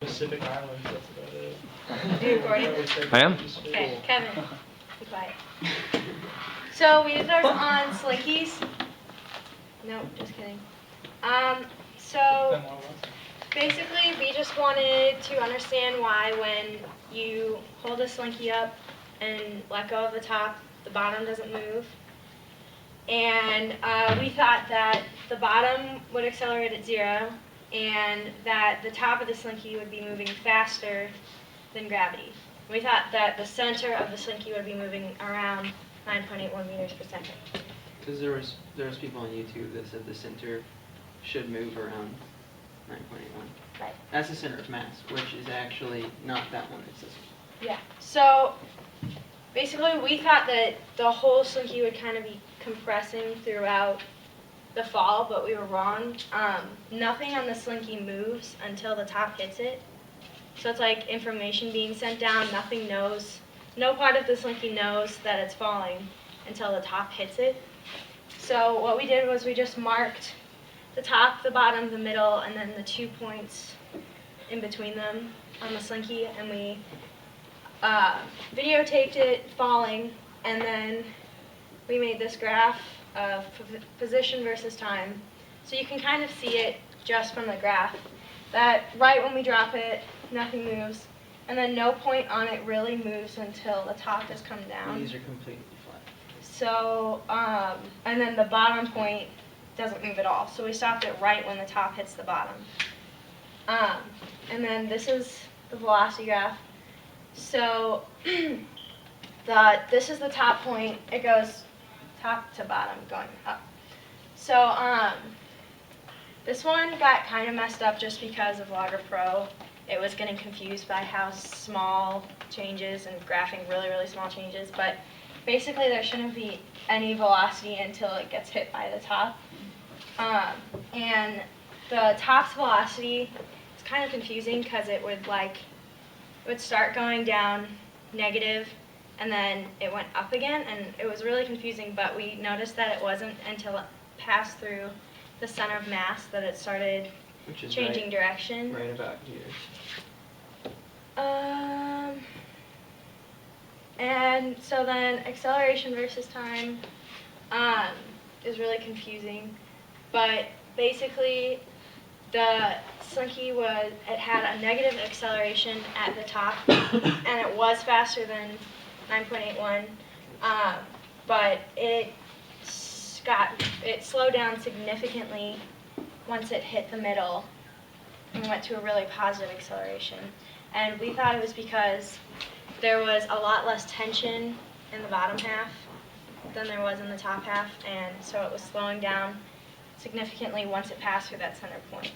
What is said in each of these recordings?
Pacific Islands, that's about it. Are you recording? I am. Okay, Kevin, be quiet. So we did ours on Slinkies. No, just kidding. So basically we just wanted to understand why when you hold a Slinky up and let go of the top, the bottom doesn't move. And we thought that the bottom would accelerate at 0 and that the top of the Slinky would be moving faster than gravity. We thought that the center of the Slinky would be moving around 9.81 meters per second. Because there was people on YouTube that said the center should move around 9.81. Right. That's the center of mass, which is actually not that one. It's this one. Yeah. So basically, we thought that the whole Slinky would kind of be compressing throughout the fall, but we were wrong. Nothing on the Slinky moves until the top hits it. So it's like information being sent down. Nothing knows. No part of the Slinky knows that it's falling until the top hits it. So what we did was we just marked the top, the bottom, the middle, and then the 2 points in between them on the Slinky, and we videotaped it falling, and then we made this graph of position versus time. So you can kind of see it just from the graph, that right when we drop it, nothing moves, and then no point on it really moves until the top has come down. These are completely flat. So, and then the bottom point doesn't move at all. So we stopped it right when the top hits the bottom. And then this is the velocity graph. So this is the top point. It goes top to bottom, going up. So this one got kind of messed up just because of Logger Pro. It was getting confused by how small changes and graphing really, really small changes. But basically, there shouldn't be any velocity until it gets hit by the top. And the top's velocity is kind of confusing because it would start going down negative, and then it went up again, and it was really confusing, but we noticed that it wasn't until it passed through the center of mass that it started changing direction. Right about here. And so then acceleration versus time is really confusing, but basically the Slinky had a negative acceleration at the top, and it was faster than 9.81, but it slowed down significantly once it hit the middle and went to a really positive acceleration. And we thought it was because there was a lot less tension in the bottom half than there was in the top half, and so it was slowing down significantly once it passed through that center point.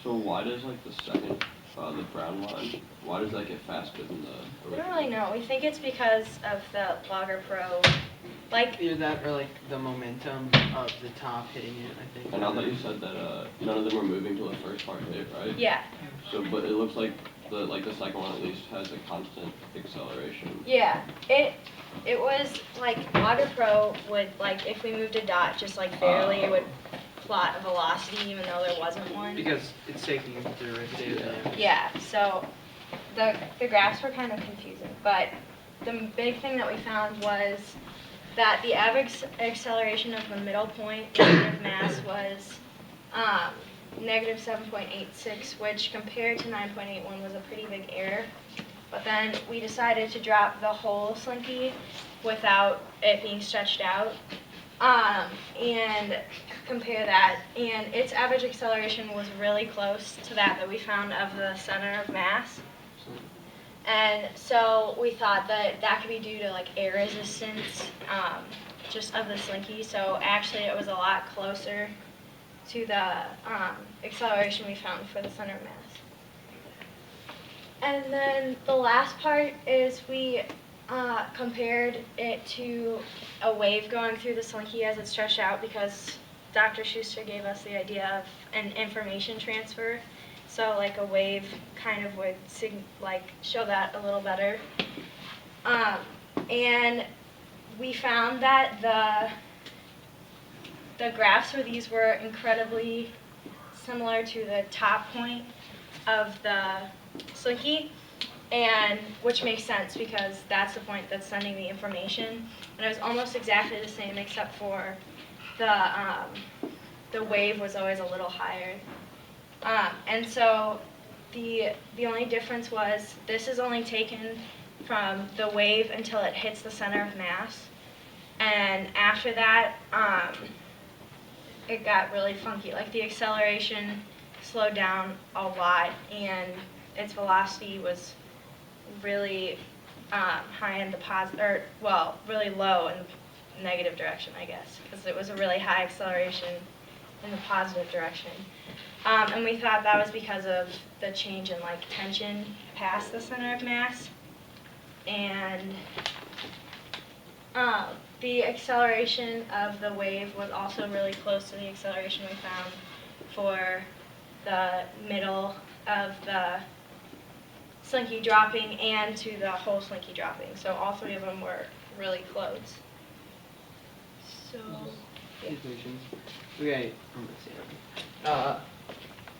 So why does like the second, the brown line, why does that get faster than the original? We don't really know. We think it's because of the Logger Pro. Either that or the momentum of the top hitting it, I think. And I thought you said that none of them were moving till the first part hit, right? Yeah. So, but it looks like the second one at least has a constant acceleration. Yeah. It was Logger Pro would if we moved a dot just barely, it would plot a velocity even though there wasn't one. Because it's taking the derivative. Yeah. So the graphs were kind of confusing, but the big thing that we found was that the average acceleration of the middle point, negative mass, was negative 7.86, which compared to 9.81 was a pretty big error. But then we decided to drop the whole Slinky without it being stretched out and compare that. And its average acceleration was really close to that we found of the center of mass. And so we thought that could be due to air resistance just of the Slinky. So actually it was a lot closer to the acceleration we found for the center of mass. And then the last part is we compared it to a wave going through the Slinky as it stretched out, because Dr. Schuster gave us the idea of an information transfer. So a wave kind of would show that a little better. And we found that the graphs for these were incredibly similar to the top point of the Slinky, and which makes sense because that's the point that's sending the information. And it was almost exactly the same except for the wave was always a little higher. And so the only difference was this is only taken from the wave until it hits the center of mass. And after that, it got really funky. Like the acceleration slowed down a lot, and its velocity was really high in the really low in the negative direction, I guess, because it was a really high acceleration in the positive direction. And we thought that was because of the change in like tension past the center of mass, and the acceleration of the wave was also really close to the acceleration we found for the middle of the Slinky dropping and to the whole Slinky dropping. So all three of them were really close. So, Conclusions. Okay, I'm gonna say that.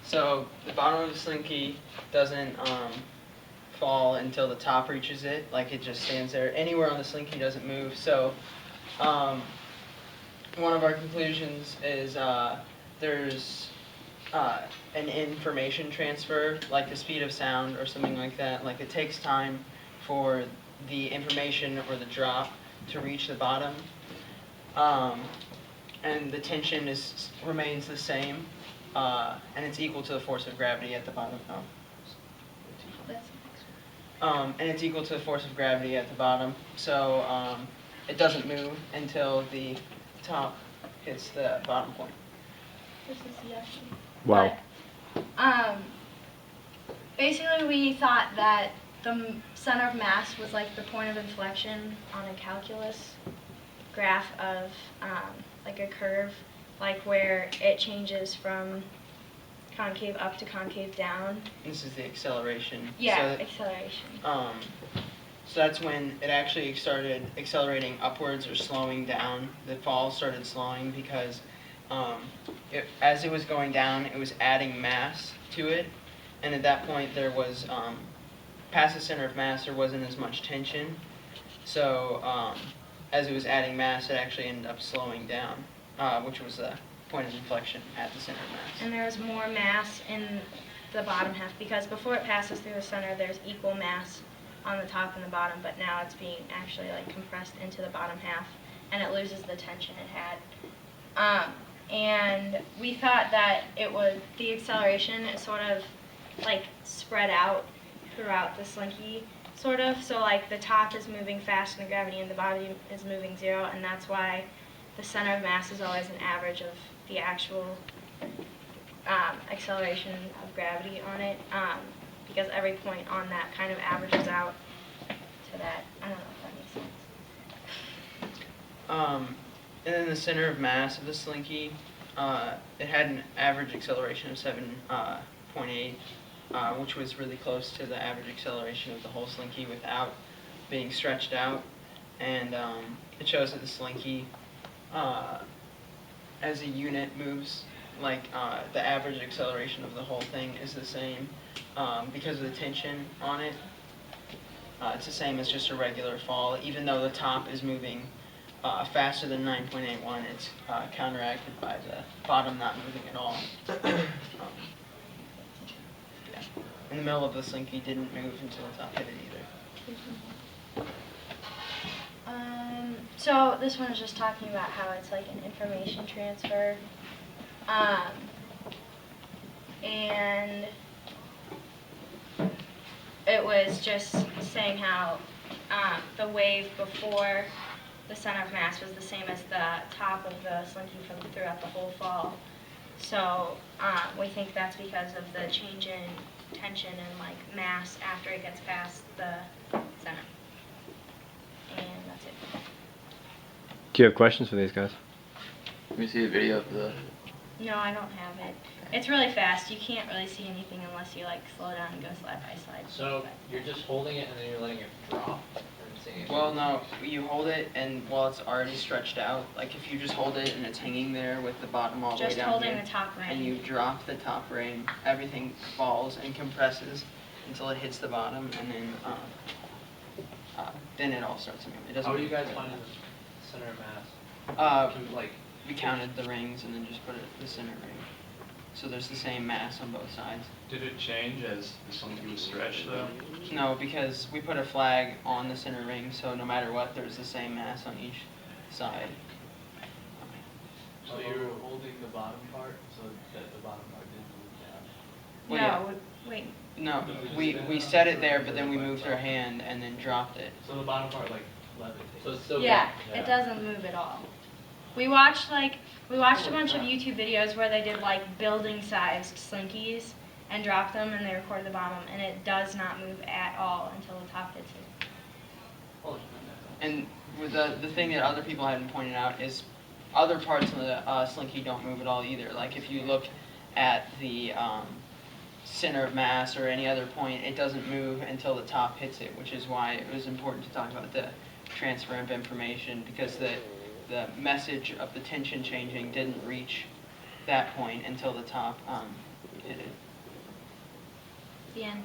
So the bottom of the Slinky doesn't fall until the top reaches it. Like it just stands there. Anywhere on the Slinky doesn't move. So one of our conclusions is there's an information transfer, like the speed of sound or something like that. Like it takes time for the information or the drop to reach the bottom. And the tension remains the same, and it's equal to the force of gravity at the bottom. And it's equal to the force of gravity at the bottom, so it doesn't move until the top hits the bottom point. this is the action. Wow. But, basically, we thought that the center of mass was like the point of inflection on a calculus graph of like a curve, like where it changes from concave up to concave down. This is the acceleration. Yeah, acceleration. So that's when it actually started accelerating upwards or slowing down. The fall started slowing because as it was going down, it was adding mass to it. And at that point, there was, past the center of mass, there wasn't as much tension. So as it was adding mass, it actually ended up slowing down, which was the point of inflection at the center of mass. And there was more mass in the bottom half because before it passes through the center, there's equal mass on the top and the bottom, but now it's being actually like compressed into the bottom half, and it loses the tension it had. And we thought that the acceleration is sort of like spread out throughout the Slinky, sort of. So like the top is moving faster than gravity and the bottom is moving zero, and that's why the center of mass is always an average of the actual acceleration of gravity on it, because every point on that kind of averages out to that. I don't know if that makes sense. And then the center of mass of the Slinky, it had an average acceleration of 7.8, which was really close to the average acceleration of the whole Slinky without being stretched out. And it shows that the Slinky, as a unit, moves like the average acceleration of the whole thing is the same because of the tension on it. It's the same as just a regular fall. Even though the top is moving faster than 9.81, it's counteracted by the bottom not moving at all. Yeah. In the middle of the Slinky didn't move until the top hit it either. So this one is just talking about how it's like an information transfer. And it was just saying how the wave before the center of mass was the same as the top of the Slinky throughout the whole fall. So we think that's because of the change in tension and like mass after it gets past the center. And that's it. Do you have questions for these guys? Let me see a video of the. No, I don't have it. It's really fast. You can't really see anything unless you like slow down and go slide by slide. So you're just holding it and then you're letting it drop. Or balancing it. Well, no, you hold it, and while it's already stretched out, like if you just hold it and it's hanging there with the bottom all the way Just down holding here, the top ring. and you drop the top ring, everything falls and compresses until it hits the bottom, and then it all starts to move. It doesn't. How are you move guys right finding now. the center of mass? Like, We counted the rings and then just put it at the center ring. So there's the same mass on both sides. Did it change as the Slinky was stretched though? No, because we put a flag on the center ring, so no matter what, there's the same mass on each side. so you're holding the bottom part so that the bottom part didn't move down. Well, No, wait. No, we set it there, but then we moved our hand and then dropped it. So the bottom part like levitates. So it's still. Yeah, Yeah. it doesn't move at all. We watched a bunch of YouTube videos where they did like building sized slinkies and dropped them and they recorded the bottom and it does not move at all until the top hits it. Oh, And with the thing that other people hadn't pointed out is other parts of the slinky don't move at all either. Like if you look at the center of mass or any other point, it doesn't move until the top hits it, which is why it was important to talk about the transfer of information, because the message of the tension changing didn't reach that point until the top hit it. The end.